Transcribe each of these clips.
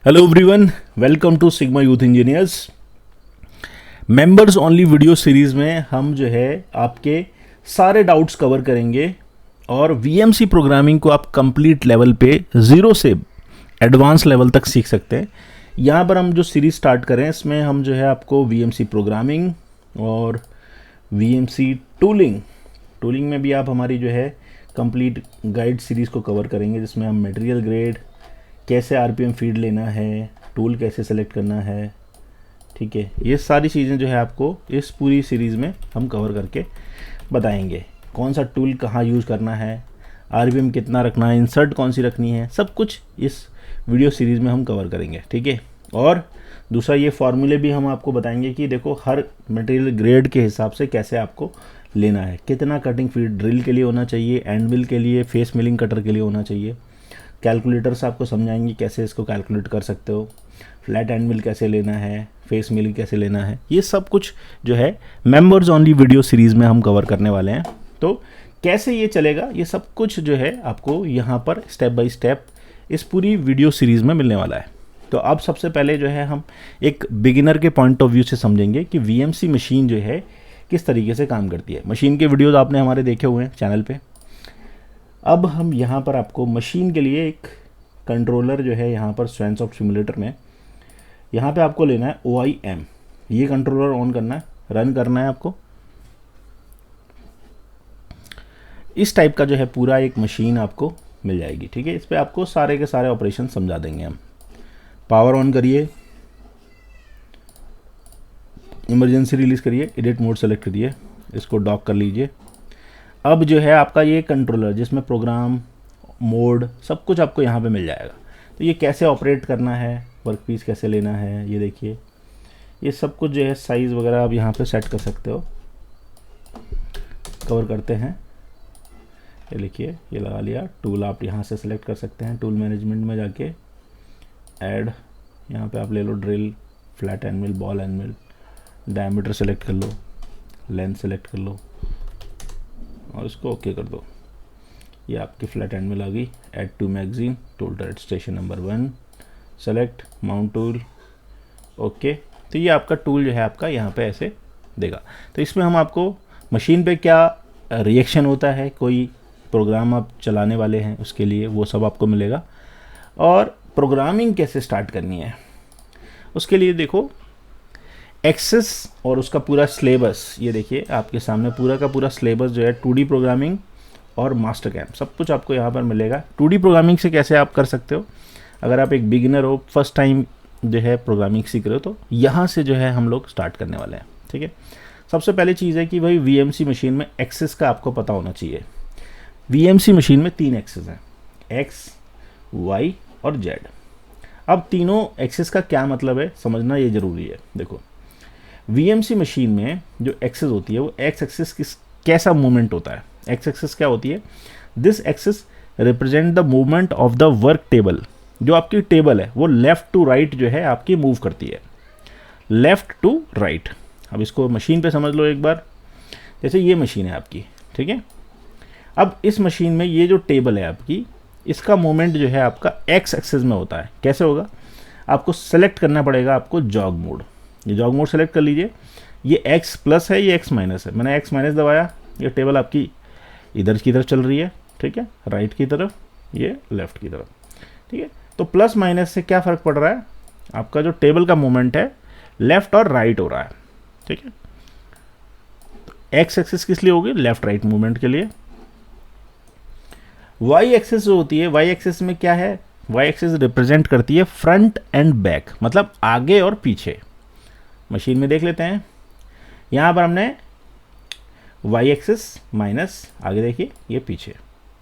Hello everyone, welcome to Sigma youth engineers. Members only video series में हम जो है आपके सारे डाउट्स कवर करेंगे और वीएमसी प्रोग्रामिंग को आप कंप्लीट लेवल पे ज़ीरो से एडवांस लेवल तक सीख सकते हैं। यहाँ पर हम जो सीरीज़ स्टार्ट करें इसमें हम जो है आपको वीएमसी प्रोग्रामिंग और वीएमसी टूलिंग में भी आप हमारी जो है कंप्लीट गाइड सीरीज़ को कवर करेंगे, जिसमें हम मटेरियल ग्रेड, कैसे आरपीएम फीड लेना है, टूल कैसे सेलेक्ट करना है, ठीक है, ये सारी चीज़ें जो है आपको इस पूरी सीरीज़ में हम कवर करके बताएंगे। कौन सा टूल कहाँ यूज़ करना है, आरपीएम कितना रखना है, इंसर्ट कौन सी रखनी है, सब कुछ इस वीडियो सीरीज़ में हम कवर करेंगे, ठीक है। और दूसरा ये फार्मूले भी हम आपको बताएंगे कि देखो हर मटेरियल ग्रेड के हिसाब से कैसे आपको लेना है, कितना कटिंग फीड ड्रिल के लिए होना चाहिए, एंड मिल के लिए, फेस मिलिंग कटर के लिए होना चाहिए। कैलकुलेटर से आपको समझाएंगे कैसे इसको कैलकुलेट कर सकते हो, फ्लैट एंड मिल कैसे लेना है, फेस मिल कैसे लेना है, ये सब कुछ जो है मेंबर्स ओनली वीडियो सीरीज़ में हम कवर करने वाले हैं। तो कैसे ये चलेगा, ये सब कुछ जो है आपको यहाँ पर स्टेप बाय स्टेप इस पूरी वीडियो सीरीज़ में मिलने वाला है। तो अब सबसे पहले जो है हम एक बिगिनर के पॉइंट ऑफ व्यू से समझेंगे कि वीएमसी मशीन जो है किस तरीके से काम करती है। मशीन के वीडियोज़ आपने हमारे देखे हुए हैं चैनल पे। अब हम यहाँ पर आपको मशीन के लिए एक कंट्रोलर जो है यहाँ पर स्वेनसॉफ्ट सिमुलेटर में यहाँ पे आपको लेना है OIM। ये कंट्रोलर ऑन करना है, रन करना है आपको। इस टाइप का जो है पूरा एक मशीन आपको मिल जाएगी, ठीक है। इस पर आपको सारे के सारे ऑपरेशन समझा देंगे हम। पावर ऑन करिए, इमरजेंसी रिलीज़ करिए, एडिट मोड सेलेक्ट करिए, इसको डॉक कर लीजिए। अब जो है आपका ये कंट्रोलर जिसमें प्रोग्राम मोड सब कुछ आपको यहाँ पे मिल जाएगा। तो ये कैसे ऑपरेट करना है, वर्कपीस कैसे लेना है, ये देखिए, ये सब कुछ जो है साइज़ वगैरह आप यहाँ पे सेट कर सकते हो। कवर करते हैं, ये देखिए, ये लगा लिया। टूल आप यहाँ से सेलेक्ट कर सकते हैं, टूल मैनेजमेंट में जाके ऐड, यहाँ पे आप ले लो drill, flat and mill, ball and mill, diameter select कर लो, लेंथ सेलेक्ट कर लो और इसको ओके कर दो। ये आपकी फ्लैट एंड मिल आ गई। Add to magazine, tool tight station number 1, select mount tool, okay. तो ये आपका टूल जो है आपका यहाँ पे ऐसे देगा। तो इसमें हम आपको मशीन पे क्या रिएक्शन होता है, कोई प्रोग्राम आप चलाने वाले हैं उसके लिए, वो सब आपको मिलेगा। और प्रोग्रामिंग कैसे स्टार्ट करनी है उसके लिए देखो एक्सेस और उसका पूरा सिलेबस, ये देखिए आपके सामने पूरा का पूरा सिलेबस जो है 2D प्रोग्रामिंग और मास्टर कैम सब कुछ आपको यहाँ पर मिलेगा। 2D प्रोग्रामिंग से कैसे आप कर सकते हो, अगर आप एक बिगिनर हो, फर्स्ट टाइम जो है प्रोग्रामिंग सीख रहे हो, तो यहाँ से जो है हम लोग स्टार्ट करने वाले हैं, ठीक है। सबसे पहली चीज़ है कि भाई वीएमसी मशीन में एक्सेस का आपको पता होना चाहिए। वीएमसी मशीन में 3 एक्सेस हैं, एक्स, वाई और जेड। अब तीनों एक्सेस का क्या मतलब है समझना ये ज़रूरी है। देखो वीएमसी मशीन में जो एक्सेस होती है वो एक्स एक्सेस कैसा मूवमेंट होता है। एक्स एक्सेस क्या होती है, this axis represent the movement of the work table. जो आपकी टेबल है वो लेफ़्ट टू राइट जो है आपकी मूव करती है, लेफ़्ट टू राइट। अब इसको मशीन पे समझ लो एक बार। जैसे ये मशीन है आपकी, ठीक है। अब इस मशीन में ये जो टेबल है आपकी, इसका मूवमेंट जो है आपका एक्स एक्सेस में होता है। कैसे होगा, आपको सेलेक्ट करना पड़ेगा आपको जॉग मोड। ये जॉग मोड सेलेक्ट कर लीजिए। ये x प्लस है, ये x माइनस है। मैंने x माइनस दबाया, ये टेबल आपकी इधर की तरफ चल रही है, ठीक है, राइट की तरफ, ये लेफ्ट की तरफ, ठीक है। तो प्लस माइनस से क्या फ़र्क पड़ रहा है, आपका जो टेबल का मूवमेंट है लेफ्ट और राइट हो रहा है, ठीक है। तो एक्स एक्सिस किस लिए होगी, लेफ्ट राइट मूवमेंट के लिए। वाई एक्सिस जो होती है, वाई एक्सिस में क्या है, वाई एक्सिस रिप्रेजेंट करती है फ्रंट एंड बैक, मतलब आगे और पीछे। मशीन में देख लेते हैं, यहाँ पर हमने वाई एक्सिस माइनस, आगे देखिए ये पीछे,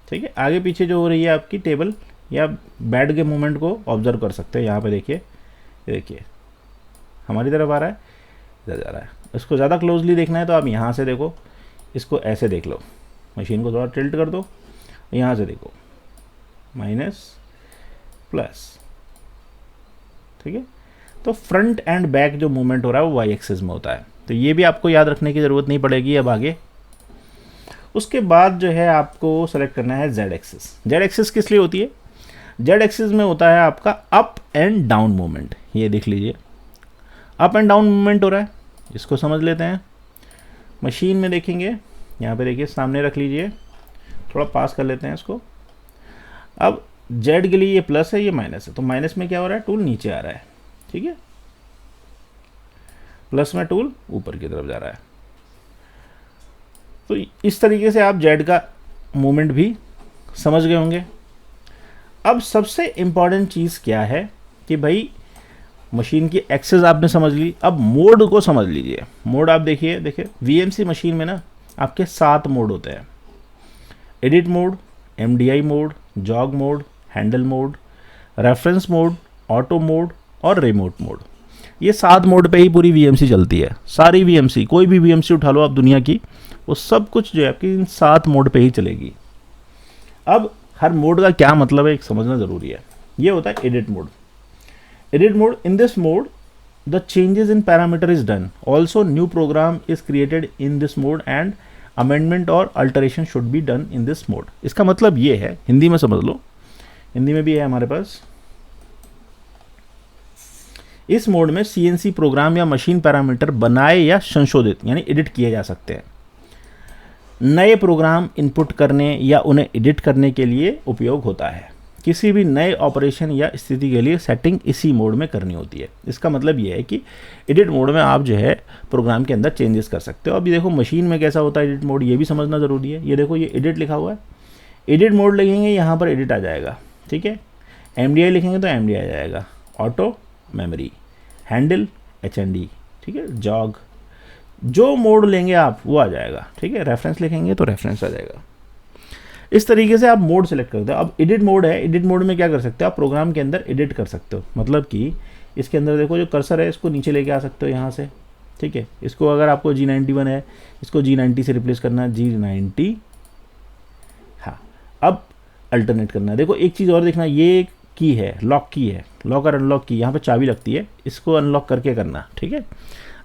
ठीक है। आगे पीछे जो हो रही है आपकी टेबल या बेड के मूवमेंट को ऑब्जर्व कर सकते हैं। यहाँ पे देखिए, ये देखिए हमारी तरफ आ रहा है, इधर जा रहा है। इसको ज़्यादा क्लोजली देखना है तो आप यहाँ से देखो, इसको ऐसे देख लो, मशीन को थोड़ा टिल्ट कर दो, यहाँ से देखो माइनस प्लस, ठीक है। तो फ्रंट एंड बैक जो मूवमेंट हो रहा है वो वाई एक्सिस में होता है। तो ये भी आपको याद रखने की ज़रूरत नहीं पड़ेगी अब आगे। उसके बाद जो है आपको सेलेक्ट करना है जेड एक्सिस। जेड एक्सिस किस लिए होती है, जेड एक्सिस में होता है आपका अप एंड डाउन मूवमेंट। ये देख लीजिए, अप एंड डाउन मूवमेंट हो रहा है, इसको समझ लेते हैं। मशीन में देखेंगे, यहाँ पे देखिए सामने रख लीजिए, थोड़ा पास कर लेते हैं इसको। अब जेड के लिए ये प्लस है, ये माइनस है, तो माइनस में क्या हो रहा है, टूल नीचे आ रहा है, ठीक है, प्लस में टूल ऊपर की तरफ जा रहा है। तो इस तरीके से आप जेड का मूवमेंट भी समझ गए होंगे। अब सबसे इम्पॉर्टेंट चीज़ क्या है कि भाई मशीन की एक्सेस आपने समझ ली, अब मोड को समझ लीजिए। मोड आप देखिए वीएमसी मशीन में ना आपके 7 मोड होते हैं। Edit mode, MDI mode, jog mode, handle mode, reference mode, auto mode और रिमोट मोड। ये 7 मोड पे ही पूरी वीएमसी चलती है। सारी वीएमसी, कोई भी वीएमसी उठा लो आप दुनिया की, वो सब कुछ जो है आपकी इन 7 मोड पे ही चलेगी। अब हर मोड का क्या मतलब है एक समझना ज़रूरी है। ये होता है edit mode. Edit mode, in this mode the changes in parameter is done, also new program is created in this mode and amendment और alteration should be done in this mode. इसका मतलब ये है, हिंदी में समझ लो, हिंदी में भी है हमारे पास। इस मोड में सीएनसी प्रोग्राम या मशीन पैरामीटर बनाए या संशोधित यानी एडिट किए जा सकते हैं। नए प्रोग्राम इनपुट करने या उन्हें एडिट करने के लिए उपयोग होता है। किसी भी नए ऑपरेशन या स्थिति के लिए सेटिंग इसी मोड में करनी होती है। इसका मतलब ये है कि एडिट मोड में आप जो है प्रोग्राम के अंदर चेंजेस कर सकते हो। अभी देखो मशीन में कैसा होता है एडिट मोड, ये भी समझना ज़रूरी है। ये देखो, ये एडिट लिखा हुआ है, एडिट मोड लिखेंगे यहाँ पर एडिट आ जाएगा, ठीक है। एमडीआई लिखेंगे तो एमडीआई आ जाएगा, ऑटो मेमोरी, हैंडल एचएनडी, ठीक है, जॉग, जो मोड लेंगे आप वो आ जाएगा, ठीक है। रेफरेंस लिखेंगे तो रेफरेंस आ जाएगा। इस तरीके से आप मोड सेलेक्ट करते हो। अब एडिट मोड है, एडिट मोड में क्या कर सकते हो आप, प्रोग्राम के अंदर एडिट कर सकते हो। मतलब कि इसके अंदर देखो जो कर्सर है इसको नीचे लेके आ सकते हो यहाँ से, ठीक है। इसको अगर आपको G91 है, इसको G90 से रिप्लेस करना है, G90, हाँ। अब अल्टरनेट करना है। देखो एक चीज़ और देखना, ये की है, लॉक की है, लॉक और अनलॉक की, यहाँ पे चाबी लगती है, इसको अनलॉक करके करना, ठीक है।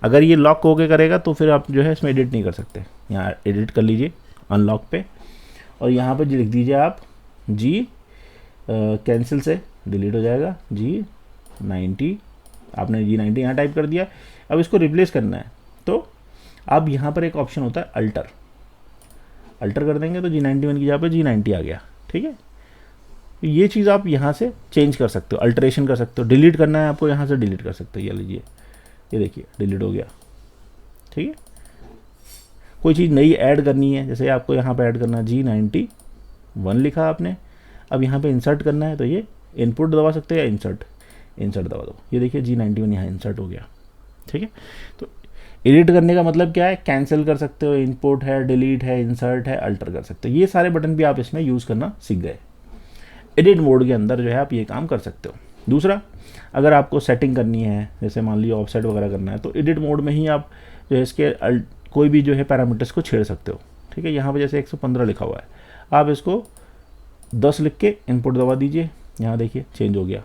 अगर ये लॉक होके करेगा तो फिर आप जो है इसमें एडिट नहीं कर सकते। यहाँ एडिट कर लीजिए अनलॉक पे, और यहाँ पे लिख दीजिए आप G, कैंसिल से डिलीट हो जाएगा, G90, आपने G90 यहाँ टाइप कर दिया। अब इसको रिप्लेस करना है तो अब यहाँ पर एक ऑप्शन होता है अल्टर, अल्टर कर देंगे तो G91 की जगह पे G90 आ गया, ठीक है। ये चीज़ आप यहाँ से चेंज कर सकते हो, अल्टरेशन कर सकते हो। डिलीट करना है आपको, यहाँ से डिलीट कर सकते हो। ये लीजिए, ये देखिए डिलीट हो गया, ठीक है। कोई चीज़ नई ऐड करनी है, जैसे आपको यहाँ पे ऐड करना है, G91 लिखा आपने, अब यहाँ पे इंसर्ट करना है तो ये इनपुट दबा सकते हैं या इंसर्ट दबा दो। ये देखिए G91 यहाँ इंसर्ट हो गया, ठीक है। तो एडिट करने का मतलब क्या है, कैंसिल कर सकते हो, इनपुट है, डिलीट है, इंसर्ट है, अल्टर कर सकते हो। ये सारे बटन भी आप इसमें यूज़ करना सीख गए। एडिट मोड के अंदर जो है आप ये काम कर सकते हो। दूसरा, अगर आपको सेटिंग करनी है, जैसे मान लीजिए ऑफसेट वगैरह करना है, तो एडिट मोड में ही आप जो है इसके कोई भी जो है पैरामीटर्स को छेड़ सकते हो, ठीक है। यहाँ पे जैसे 115 लिखा हुआ है, आप इसको 10 लिख के इनपुट दबा दीजिए, यहाँ देखिए चेंज हो गया।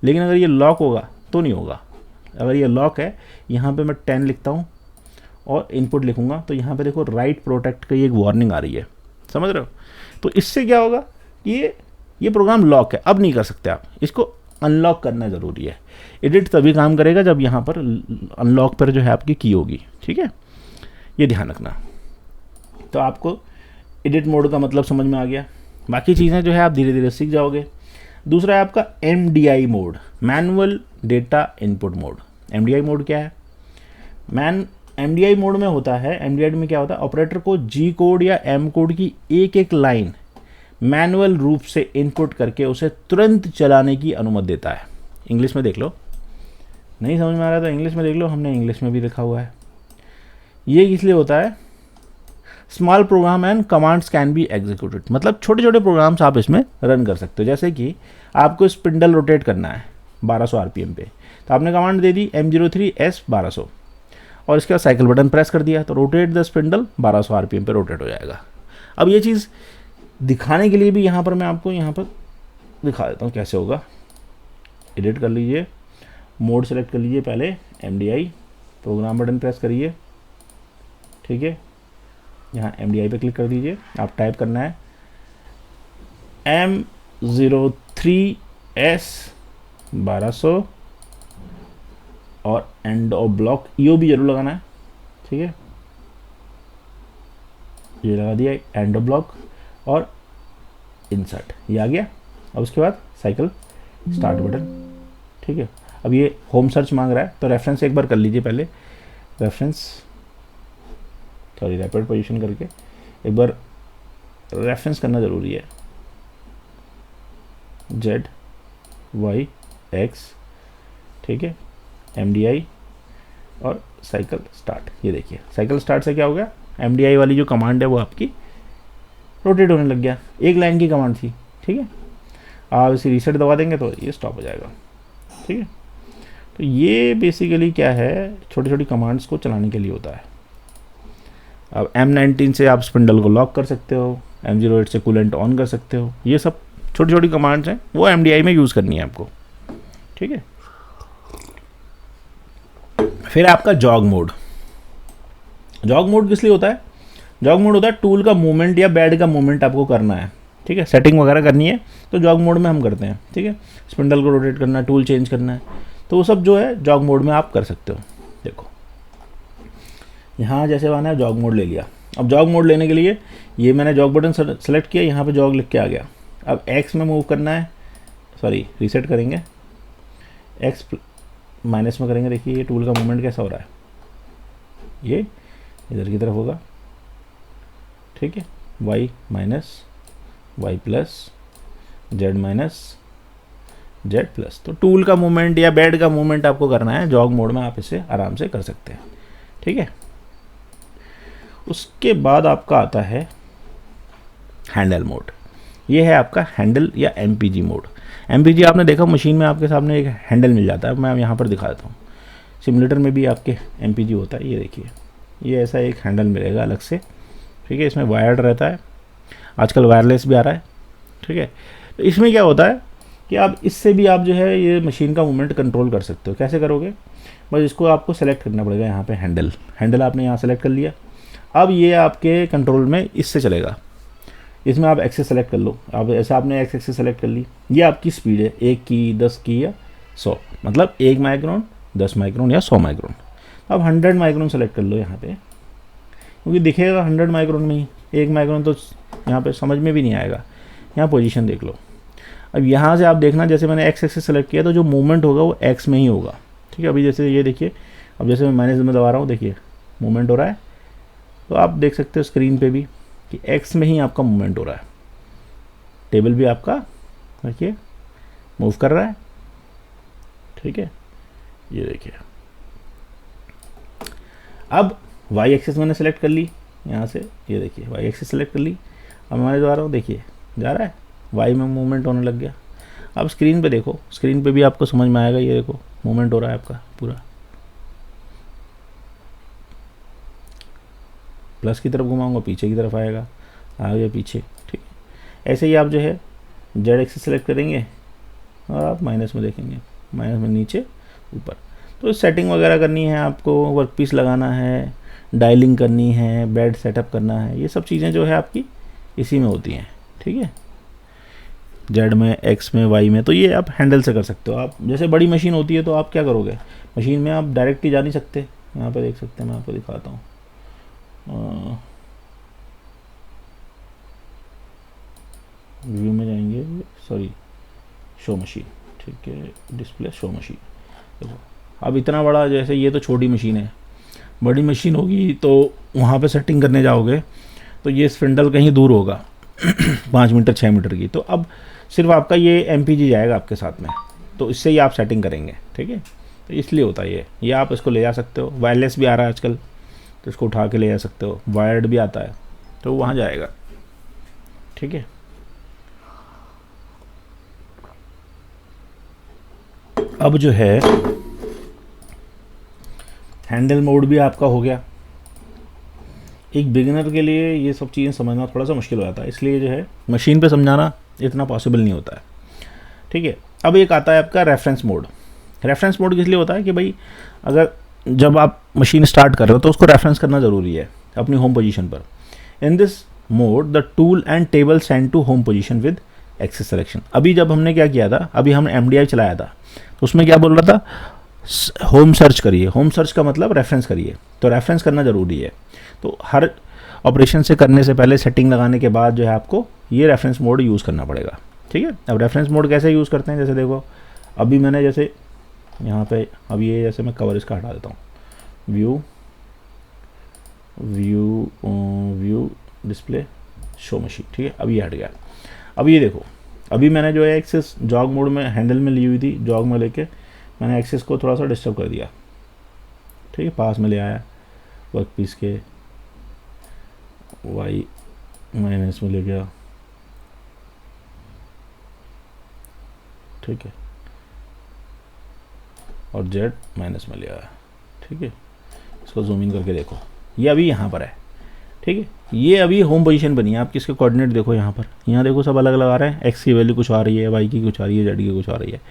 लेकिन अगर ये लॉक होगा तो नहीं होगा। अगर ये लॉक है, यहाँ पे मैं 10 लिखता हूँ और इनपुट लिखूँगा तो यहाँ पे देखो राइट प्रोटेक्ट की एक वार्निंग आ रही है, समझ रहे हो। तो इससे क्या होगा, ये प्रोग्राम लॉक है, अब नहीं कर सकते आप, इसको अनलॉक करना ज़रूरी है। एडिट तभी काम करेगा जब यहाँ पर अनलॉक पर जो है आपकी की होगी, ठीक है। ये ध्यान रखना। तो आपको एडिट मोड का मतलब समझ में आ गया। बाकी चीज़ें जो है आप धीरे धीरे सीख जाओगे। दूसरा है आपका MDI mode, manual data input mode. MDI mode क्या है, MDI मोड में होता है, MDI में क्या होता है, ऑपरेटर को G कोड या M कोड की एक एक लाइन मैनुअल रूप से इनपुट करके उसे तुरंत चलाने की अनुमति देता है। इंग्लिश में देख लो, नहीं समझ में आ रहा तो इंग्लिश में देख लो, हमने इंग्लिश में भी लिखा हुआ है। ये इसलिए होता है, small program and commands can be executed, मतलब छोटे छोटे प्रोग्राम्स आप इसमें रन कर सकते हो। जैसे कि आपको स्पिंडल रोटेट करना है 1200 RPM पे, तो आपने कमांड दे दी M03S 1200 और इसके बाद साइकिल बटन प्रेस कर दिया तो रोटेट द स्पिंडल 1200 RPM पे रोटेट हो जाएगा। अब ये चीज़ दिखाने के लिए भी यहाँ पर मैं आपको यहाँ पर दिखा देता हूँ कैसे होगा। एडिट कर लीजिए, मोड सेलेक्ट कर लीजिए, पहले MDI, प्रोग्राम बटन प्रेस करिए, ठीक है। यहाँ MDI पे क्लिक कर दीजिए, आप टाइप करना है M03 3S 1200 और एंड ऑफ ब्लॉक ईओ भी जरूर लगाना है, ठीक है, ये लगा दिया एंड ऑफ ब्लॉक और इंसर्ट, ये आ गया। अब उसके बाद साइकिल स्टार्ट बटन, ठीक है। अब ये होम सर्च मांग रहा है तो रेफरेंस एक बार कर लीजिए पहले, रेफरेंस सॉरी रैपिड पोजीशन करके एक बार रेफरेंस करना ज़रूरी है, Z Y X, ठीक है, MDI और साइकिल स्टार्ट। ये देखिए साइकिल स्टार्ट से क्या हो गया, MDI वाली जो कमांड है वो आपकी रोटेट होने लग गया, एक लाइन की कमांड थी, ठीक है। आप इसे रीसेट दबा देंगे तो ये स्टॉप हो जाएगा, ठीक है। तो ये बेसिकली क्या है, छोटी छोटी कमांड्स को चलाने के लिए होता है। अब M19 से आप स्पिंडल को लॉक कर सकते हो, M08 से कूलेंट ऑन कर सकते हो, ये सब छोटी छोटी कमांड्स हैं, वो MDI में यूज़ करनी है आपको, ठीक है। फिर आपका जॉग मोड। जॉग मोड किस लिए होता है, जॉग मोड होता है टूल का मूवमेंट या बेड का मूवमेंट आपको करना है, ठीक है, सेटिंग वगैरह करनी है तो जॉग मोड में हम करते हैं, ठीक है। स्पिंडल को रोटेट करना है, टूल चेंज करना है, तो वो सब जो है जॉग मोड में आप कर सकते हो। देखो यहाँ जैसे आना है जॉग मोड ले लिया। अब जॉग मोड लेने के लिए ये मैंने जॉग बटन सेलेक्ट किया, यहाँ पे जॉग लिख के आ गया। अब एक्स में मूव करना है, सॉरी रीसेट करेंगे, एक्स माइनस में करेंगे, देखिए ये टूल का मूवमेंट कैसा हो रहा है, ये इधर की तरफ होगा, ठीक है, Y minus Y plus Z minus Z plus. तो टूल का मूवमेंट या बेड का मूवमेंट आपको करना है जॉग मोड में, आप इसे आराम से कर सकते हैं, ठीक है। उसके बाद आपका आता है हैंडल मोड, ये है आपका हैंडल या MPG मोड। MPG आपने देखा मशीन में आपके सामने एक हैंडल मिल जाता है, मैं यहाँ पर दिखा देता हूँ। सिमुलेटर में भी आपके MPG होता है, ये देखिए ये ऐसा एक हैंडल मिलेगा अलग से, ठीक है। इसमें वायर्ड रहता है, आजकल वायरलेस भी आ रहा है, ठीक है। तो इसमें क्या होता है कि आप इससे भी आप जो है ये मशीन का मूवमेंट कंट्रोल कर सकते हो। कैसे करोगे, बस इसको आपको सेलेक्ट करना पड़ेगा, यहाँ पे हैंडल आपने यहाँ सेलेक्ट कर लिया। अब ये आपके कंट्रोल में इससे चलेगा, इसमें आप एक्सेस सेलेक्ट कर लो। अब ऐसा आपने एक्सेस सेलेक्ट कर ली, ये आपकी स्पीड है 1 की 10 की या 100, मतलब 1 माइक्रोन 10 माइक्रोन या 100 माइक्रोन। अब 100 माइक्रोन सेलेक्ट कर लो यहाँ पे, क्योंकि दिखेगा 100 माइक्रोन में ही, 1 माइक्रोन तो यहाँ पे समझ में भी नहीं आएगा। यहाँ पोजीशन देख लो। अब यहाँ से आप देखना, जैसे मैंने एक्स एक्सेस सेलेक्ट किया तो जो मूवमेंट होगा वो एक्स में ही होगा, ठीक है। अभी जैसे ये देखिए, अब जैसे मैं माइनस में दबा रहा हूँ, देखिए मूवमेंट हो रहा है, तो आप देख सकते हो स्क्रीन पे भी कि एक्स में ही आपका मूवमेंट हो रहा है। टेबल भी आपका देखिए मूव कर रहा है, ठीक है, ये देखिए। अब वाई एक्सेस मैंने सेलेक्ट कर ली यहाँ से, ये देखिए वाई एक्सेस सेलेक्ट कर ली। अब मैं जा रहा हूँ, देखिए जा रहा है, वाई में मूवमेंट होने लग गया। अब स्क्रीन पे देखो, स्क्रीन पे भी आपको समझ में आएगा, ये देखो मूवमेंट हो रहा है आपका पूरा, प्लस की तरफ घुमाऊंगा पीछे की तरफ आएगा, आगे पीछे, ठीक है। ऐसे ही आप जो है जेड एक्सेस सेलेक्ट करेंगे और आप माइनस में देखेंगे, माइनस में नीचे ऊपर। तो सेटिंग वगैरह करनी है आपको, वर्क पीस लगाना है, डायलिंग करनी है, बेड सेटअप करना है, ये सब चीज़ें जो है आपकी इसी में होती हैं, ठीक है, जेड में, एक्स में, वाई में। तो ये आप हैंडल से कर सकते हो। आप जैसे बड़ी मशीन होती है तो आप क्या करोगे, मशीन में आप डायरेक्ट ही जा नहीं सकते, यहाँ पे देख सकते हैं, मैं आपको दिखाता हूँ। व्यू में जाएंगे, सॉरी शो मशीन, ठीक है, डिस्प्ले शो मशीन। देखो अब इतना बड़ा, जैसे ये तो छोटी मशीन है, बड़ी मशीन होगी तो वहाँ पे सेटिंग करने जाओगे तो ये स्पिंडल कहीं दूर होगा 5 मीटर 6 मीटर की। तो अब सिर्फ आपका ये MPG जाएगा आपके साथ में, तो इससे ही आप सेटिंग करेंगे, ठीक है। तो इसलिए होता है ये आप इसको ले जा सकते हो। वायरलेस भी आ रहा है आजकल, तो इसको उठा के ले जा सकते हो। वायर्ड भी आता है तो वहाँ जाएगा, ठीक है। अब जो है हैंडल मोड भी आपका हो गया। एक बिगिनर के लिए ये सब चीज़ें समझना थोड़ा सा मुश्किल हो जाता है, इसलिए जो है मशीन पे समझाना इतना पॉसिबल नहीं होता है, ठीक है। अब एक आता है आपका रेफरेंस मोड। रेफरेंस मोड किस लिए होता है कि भाई अगर जब आप मशीन स्टार्ट कर रहे हो तो उसको रेफरेंस करना ज़रूरी है अपनी होम पोजीशन पर। In this mode the tool and table send to home position with axis selection. अभी जब हमने क्या किया था, अभी हमने MDI चलाया था, तो उसमें क्या बोल रहा था, होम सर्च करिए। होम सर्च का मतलब रेफरेंस करिए, तो रेफरेंस करना ज़रूरी है। तो हर ऑपरेशन से करने से पहले, सेटिंग लगाने के बाद जो है आपको ये रेफरेंस मोड यूज़ करना पड़ेगा, ठीक है। अब रेफरेंस मोड कैसे यूज़ करते हैं, जैसे देखो अभी मैंने जैसे यहाँ पे, अब ये जैसे मैं कवर इसका हटा देता हूँ, व्यू डिस्प्ले शो मशीन, ठीक है। अब ये हट गया। अब ये देखो, अभी मैंने जो है एक्सेस जॉग मोड में हैंडल में ली हुई थी, जॉग में लेके मैंने एक्सेस को थोड़ा सा डिस्टर्ब कर दिया, ठीक है, पास में ले आया, वर्क पीस के वाई माइनस में ले गया, ठीक है, और जेड माइनस में ले आया, ठीक है। इसको जूम इन करके देखो, ये अभी यहाँ पर है, ठीक है। ये अभी होम पोजीशन बनी है आपकी, इसके कोऑर्डिनेट देखो यहाँ पर, यहाँ देखो सब अलग अलग आ रहे हैं, एक्स की वैल्यू कुछ आ रही है, वाई की कुछ आ रही है, जेड की कुछ आ रही है।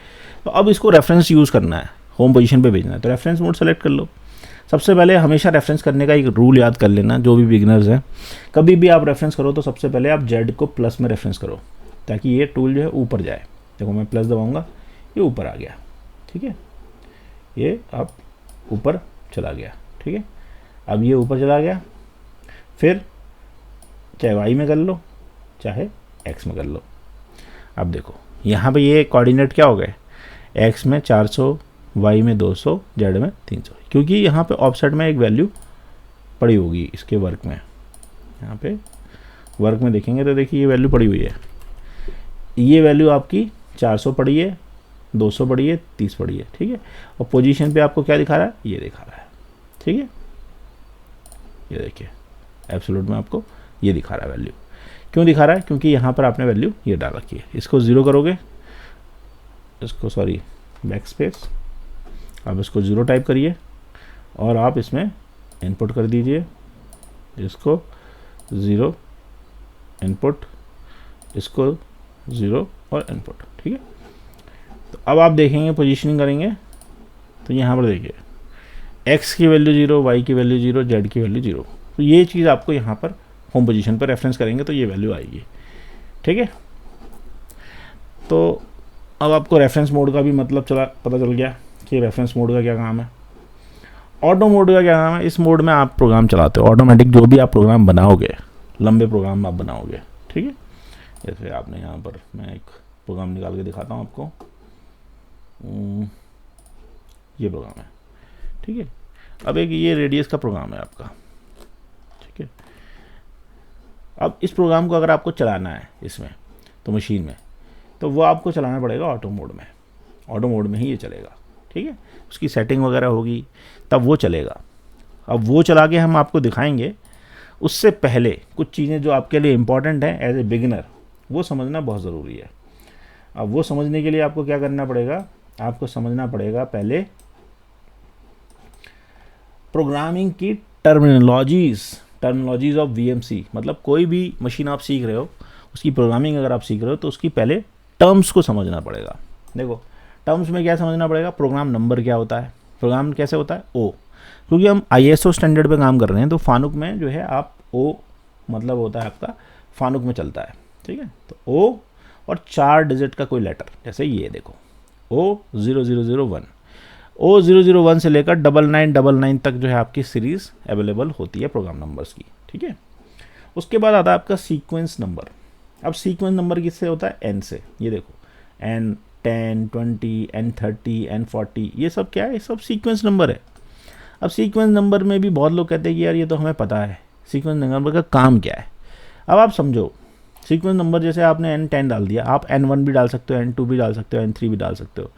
तो अब इसको रेफरेंस यूज़ करना है, होम पोजीशन पे भेजना है, तो रेफरेंस मोड सेलेक्ट कर लो। सबसे पहले हमेशा रेफरेंस करने का एक रूल याद कर लेना, जो भी बिगिनर्स हैं, कभी भी आप रेफरेंस करो तो सबसे पहले आप जेड को प्लस में रेफरेंस करो, ताकि ये टूल जो है ऊपर जाए। देखो मैं प्लस दबाऊंगा, ये ऊपर आ गया, ठीक है, ये अब ऊपर चला गया, ठीक है। अब ये ऊपर चला गया, फिर चाहे वाई में कर लो चाहे एक्स में कर लो। अब देखो यहाँ पे ये कोऑर्डिनेट क्या हो गए, एक्स में 400, वाई में 200, जेड में 300, क्योंकि यहाँ पे ऑफसेट में एक वैल्यू पड़ी होगी इसके वर्क में। यहाँ पे वर्क में देखेंगे तो देखिए ये वैल्यू पड़ी हुई है, ये वैल्यू आपकी 400 पड़ी है, 200 पड़ी है, 30 पड़ी है, ठीक है। और पोजीशन पे आपको क्या दिखा रहा है, ये दिखा रहा है, ठीक है। ये देखिए एब्सोल्यूट में आपको ये दिखा रहा है वैल्यू, क्यों दिखा रहा है, क्योंकि यहाँ पर आपने वैल्यू ये डाल रखी है। इसको 0 करोगे, इसको सॉरी बैक स्पेस, आप इसको 0 टाइप करिए और आप इसमें इनपुट कर दीजिए, इसको 0 इनपुट, इसको 0 और इनपुट, ठीक है। तो अब आप देखेंगे पोजीशनिंग करेंगे तो यहाँ पर देखिए एक्स की वैल्यू 0, वाई की वैल्यू 0, जेड की वैल्यू 0। तो ये चीज़ आपको यहाँ पर होम पोजीशन पर रेफरेंस करेंगे तो ये वैल्यू आएगी, ठीक है। तो अब आपको रेफरेंस मोड का भी मतलब पता चल गया कि रेफरेंस मोड का क्या काम है। ऑटो मोड का क्या काम है, इस मोड में आप प्रोग्राम चलाते हो, ऑटोमेटिक जो भी आप प्रोग्राम बनाओगे, लंबे प्रोग्राम आप बनाओगे, ठीक है। जैसे आपने यहाँ पर, मैं एक प्रोग्राम निकाल के दिखाता हूँ आपको, ये प्रोग्राम है, ठीक है। अब एक ये रेडियस का प्रोग्राम है आपका, ठीक है। अब इस प्रोग्राम को अगर आपको चलाना है इसमें तो मशीन में, तो वो आपको चलाना पड़ेगा ऑटो मोड में, ऑटो मोड में ही ये चलेगा, ठीक है। उसकी सेटिंग वगैरह होगी तब वो चलेगा। अब वो चला के हम आपको दिखाएंगे, उससे पहले कुछ चीज़ें जो आपके लिए इम्पॉर्टेंट हैं एज ए बिगिनर, वो समझना बहुत ज़रूरी है। अब वो समझने के लिए आपको क्या करना पड़ेगा, आपको समझना पड़ेगा पहले प्रोग्रामिंग की टर्मिनोलॉजीज़ ऑफ VMC। मतलब कोई भी मशीन आप सीख रहे हो, उसकी प्रोग्रामिंग अगर आप सीख रहे हो तो उसकी पहले टर्म्स को समझना पड़ेगा। देखो टर्म्स में क्या समझना पड़ेगा, प्रोग्राम नंबर क्या होता है, प्रोग्राम कैसे होता है, O, क्योंकि हम ISO स्टैंडर्ड पे काम कर रहे हैं तो फानुक में जो है आप O मतलब होता है आपका फानुक में चलता है, ठीक है। तो O और 4 डिजिट का कोई लेटर, जैसे ये देखो O0001, O001 से लेकर 9999 तक जो है आपकी सीरीज़ अवेलेबल होती है प्रोग्राम नंबर्स की, ठीक है। उसके बाद आता है आपका सीक्वेंस नंबर। अब सीक्वेंस नंबर किससे होता है, N से। ये देखो N 10, 20, N30, N40, ये सब क्या है, ये सब सीक्वेंस नंबर है। अब सीक्वेंस नंबर में भी बहुत लोग कहते हैं कि यार ये तो हमें पता है, सीक्वेंस नंबर का काम क्या है। अब आप समझो, सीक्वेंस नंबर जैसे आपने N10 डाल दिया, आप N1 भी डाल सकते हो, N2 भी डाल सकते हो, N3 भी डाल सकते हो।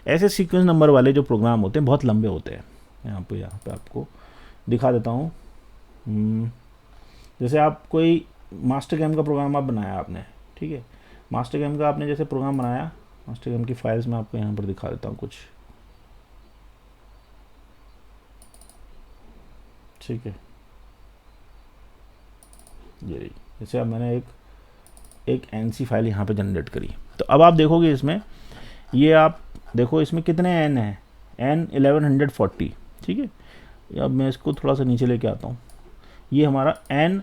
ऐसे सीक्वेंस नंबर वाले जो प्रोग्राम होते हैं बहुत लंबे होते हैं। यहाँ पे आपको दिखा देता हूँ। जैसे आप कोई मास्टर गेम का प्रोग्राम आप बनाया आपने, ठीक है, मास्टर गेम का आपने जैसे प्रोग्राम बनाया, मास्टर गेम की फाइल्स में आपको यहाँ पर दिखा देता हूँ कुछ, ठीक है। ये रही, जैसे अब मैंने एक NC फाइल यहाँ पे जनरेट करी, तो अब आप देखोगे इसमें, ये आप देखो इसमें कितने N हैं, N 1140, ठीक है। अब मैं इसको थोड़ा सा नीचे लेके आता हूँ, ये हमारा N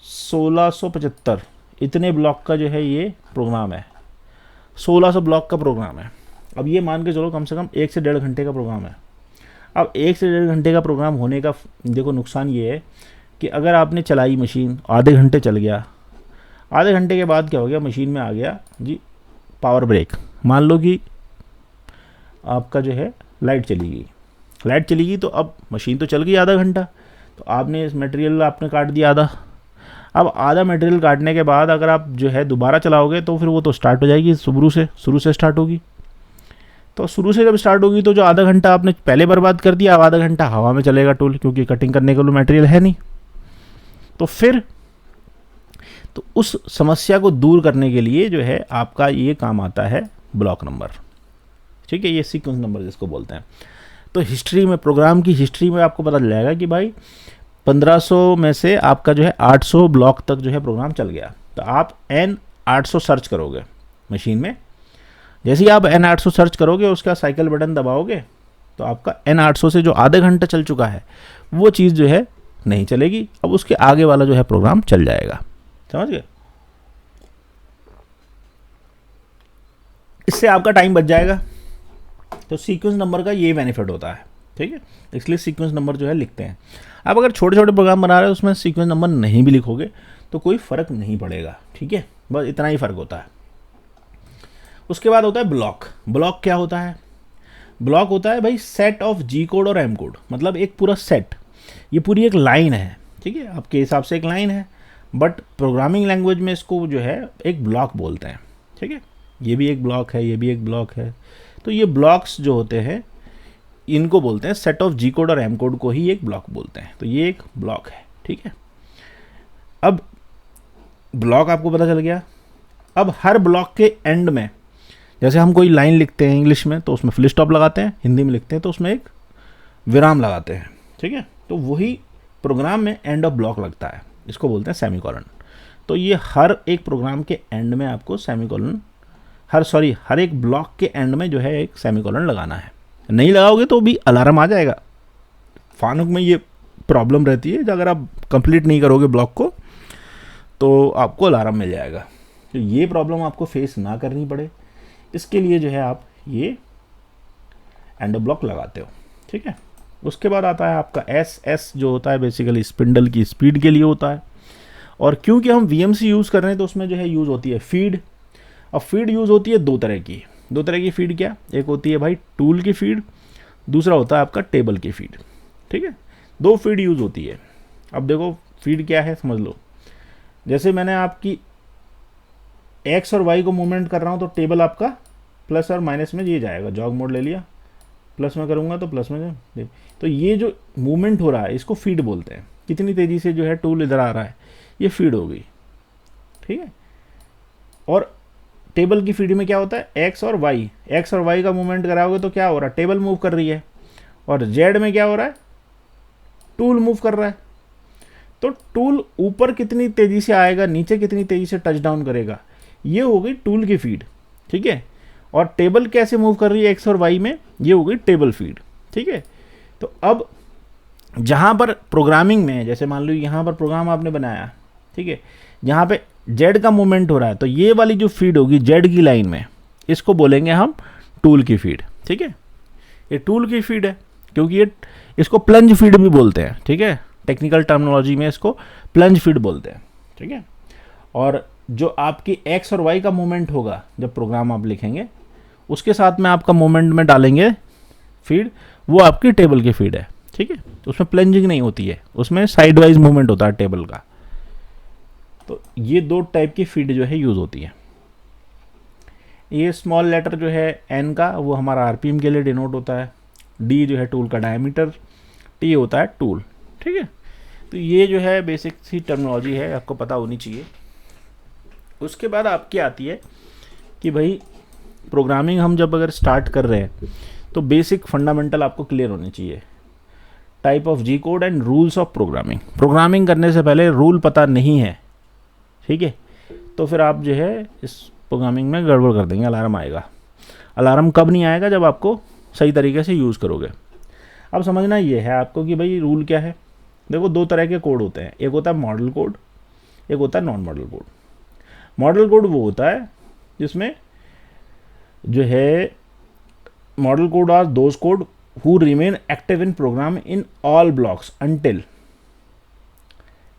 1675, इतने ब्लॉक का जो है ये प्रोग्राम है, 1600 ब्लॉक का प्रोग्राम है। अब ये मान के चलो कम से कम 1 से 1.5 घंटे का प्रोग्राम है। अब 1 से 1.5 घंटे का प्रोग्राम होने का देखो नुकसान ये है कि अगर आपने चलाई मशीन, आधे घंटे चल गया, आधे घंटे के बाद क्या हो गया, मशीन में आ गया जी पावर ब्रेक। मान लो कि आपका जो है लाइट चली गई, तो अब मशीन तो चल गई आधा घंटा, तो आपने इस मटेरियल आपने काट दिया आधा। अब आधा मटेरियल काटने के बाद अगर आप जो है दोबारा चलाओगे तो फिर वो तो स्टार्ट हो जाएगी, शुरू से स्टार्ट होगी। तो शुरू से जब स्टार्ट होगी तो जो आधा घंटा आपने पहले बर्बाद कर दिया, अब आधा घंटा हवा में चलेगा टूल, क्योंकि कटिंग करने के लिए मटेरियल है नहीं। तो फिर तो उस समस्या को दूर करने के लिए जो है आपका ये काम आता है ब्लॉक नंबर, ठीक है, ये सीक्वेंस नंबर जिसको बोलते हैं। तो हिस्ट्री में, प्रोग्राम की हिस्ट्री में आपको पता चल जाएगा कि भाई 1500 में से आपका जो है 800 ब्लॉक तक जो है प्रोग्राम चल गया। तो आप N800 सर्च करोगे मशीन में, जैसे ही आप N800 सर्च करोगे उसका साइकिल बटन दबाओगे तो आपका N800 से जो आधे घंटा चल चुका है वो चीज़ जो है नहीं चलेगी, अब उसके आगे वाला जो है प्रोग्राम चल जाएगा। समझ गए? इससे आपका टाइम बच जाएगा। तो सीक्वेंस नंबर का ये बेनिफिट होता है, ठीक है, इसलिए सीक्वेंस नंबर जो है लिखते हैं। आप अगर छोटे छोटे प्रोग्राम बना रहे हो उसमें सीक्वेंस नंबर नहीं भी लिखोगे तो कोई फ़र्क नहीं पड़ेगा, ठीक है, बस इतना ही फ़र्क होता है। उसके बाद होता है ब्लॉक। ब्लॉक क्या होता है? ब्लॉक होता है भाई सेट ऑफ जी कोड और एम कोड, मतलब एक पूरा सेट, ये पूरी एक लाइन है, ठीक है, आपके हिसाब से एक लाइन है, बट प्रोग्रामिंग लैंग्वेज में इसको जो है एक ब्लॉक बोलते हैं, ठीक है, ये भी एक ब्लॉक है, ये भी एक ब्लॉक है। तो ये ब्लॉक्स जो होते हैं इनको बोलते हैं सेट ऑफ जी कोड और एम कोड को ही एक ब्लॉक बोलते हैं। तो ये एक ब्लॉक है, ठीक है। अब ब्लॉक आपको पता चल गया। अब हर ब्लॉक के एंड में, जैसे हम कोई लाइन लिखते हैं इंग्लिश में तो उसमें फुल स्टॉप लगाते हैं, हिंदी में लिखते हैं तो उसमें एक विराम लगाते हैं, ठीक है, तो वही प्रोग्राम में एंड ऑफ ब्लॉक लगता है, इसको बोलते हैं सेमीकोलन। तो ये हर एक प्रोग्राम के एंड में आपको सेमीकोलन, हर एक ब्लॉक के एंड में जो है एक सेमीकोलन लगाना है। नहीं लगाओगे तो भी अलार्म आ जाएगा। फानुक में ये प्रॉब्लम रहती है, अगर आप कंप्लीट नहीं करोगे ब्लॉक को तो आपको अलार्म मिल जाएगा। तो ये प्रॉब्लम आपको फेस ना करनी पड़े, इसके लिए जो है आप ये एंड ऑफ ब्लॉक लगाते हो, ठीक है। उसके बाद आता है आपका एस जो होता है बेसिकली स्पिंडल की स्पीड के लिए होता है। और क्योंकि हम VMC यूज़ कर रहे हैं तो उसमें जो है यूज़ होती है फीड। अब फीड यूज़ होती है दो तरह की फीड। क्या? एक होती है भाई टूल की फीड, दूसरा होता है आपका टेबल की फीड, ठीक है, दो फीड यूज़ होती है। अब देखो फीड क्या है समझ लो, जैसे मैंने आपकी एक्स और वाई को मूवमेंट कर रहा हूँ तो टेबल आपका प्लस और माइनस में ये जाएगा, जॉग मोड ले लिया, प्लस में करूँगा तो प्लस में, तो ये जो मूवमेंट हो रहा है इसको फीड बोलते हैं। कितनी तेज़ी से जो है टूल इधर आ रहा है ये फीड हो गई, ठीक है। और टेबल की फीड में क्या होता है, एक्स और वाई का मूवमेंट कराओगे तो क्या हो रहा है, टेबल मूव कर रही है, और जेड में क्या हो रहा है, टूल मूव कर रहा है। तो टूल ऊपर कितनी तेज़ी से आएगा, नीचे कितनी तेज़ी से टच डाउन करेगा, ये हो गई टूल की फीड, ठीक है। और टेबल कैसे मूव कर रही है एक्स और वाई में, ये हो गई टेबल फीड, ठीक है। तो अब जहाँ पर प्रोग्रामिंग में, जैसे मान लो यहाँ पर प्रोग्राम आपने बनाया, ठीक है, यहाँ पे जेड का मूवमेंट हो रहा है तो ये वाली जो फीड होगी जेड की लाइन में, इसको बोलेंगे हम टूल की फीड, ठीक है। ये टूल की फीड है क्योंकि ये, इसको प्लंज फीड भी बोलते हैं, ठीक है, टेक्निकल टर्मिनोलॉजी में इसको प्लंज फीड बोलते हैं, ठीक है। और जो आपकी एक्स और वाई का मूवमेंट होगा जब प्रोग्राम आप लिखेंगे उसके साथ में आपका मूवमेंट में डालेंगे फीड, वो आपकी टेबल की फीड है, ठीक है। तो उसमें प्लंजिंग नहीं होती है, उसमें साइड वाइज मूवमेंट होता है टेबल का। तो ये दो टाइप की फीड जो है यूज़ होती है। ये स्मॉल लेटर जो है एन का वो हमारा आरपीएम के लिए डिनोट होता है, डी जो है टूल का डायमीटर, टी होता है टूल, ठीक है। तो ये जो है बेसिक सी टर्मिनोलॉजी है, आपको पता होनी चाहिए। उसके बाद आपकी आती है कि भाई प्रोग्रामिंग हम जब अगर स्टार्ट कर रहे हैं तो बेसिक फंडामेंटल आपको क्लियर होने चाहिए। Type of G code and rules of programming करने से पहले रूल पता नहीं है, ठीक है, तो फिर आप जो है इस प्रोग्रामिंग में गड़बड़ कर देंगे, अलार्म आएगा। अलार्म कब नहीं आएगा, जब आपको सही तरीके से यूज़ करोगे। अब समझना ये है आपको कि भाई रूल क्या है। देखो दो तरह के कोड होते हैं, एक होता है मॉडल कोड, एक होता है non modal code. Modal code वो होता है जिसमें जो है modal code are those code who remain active in program in all blocks until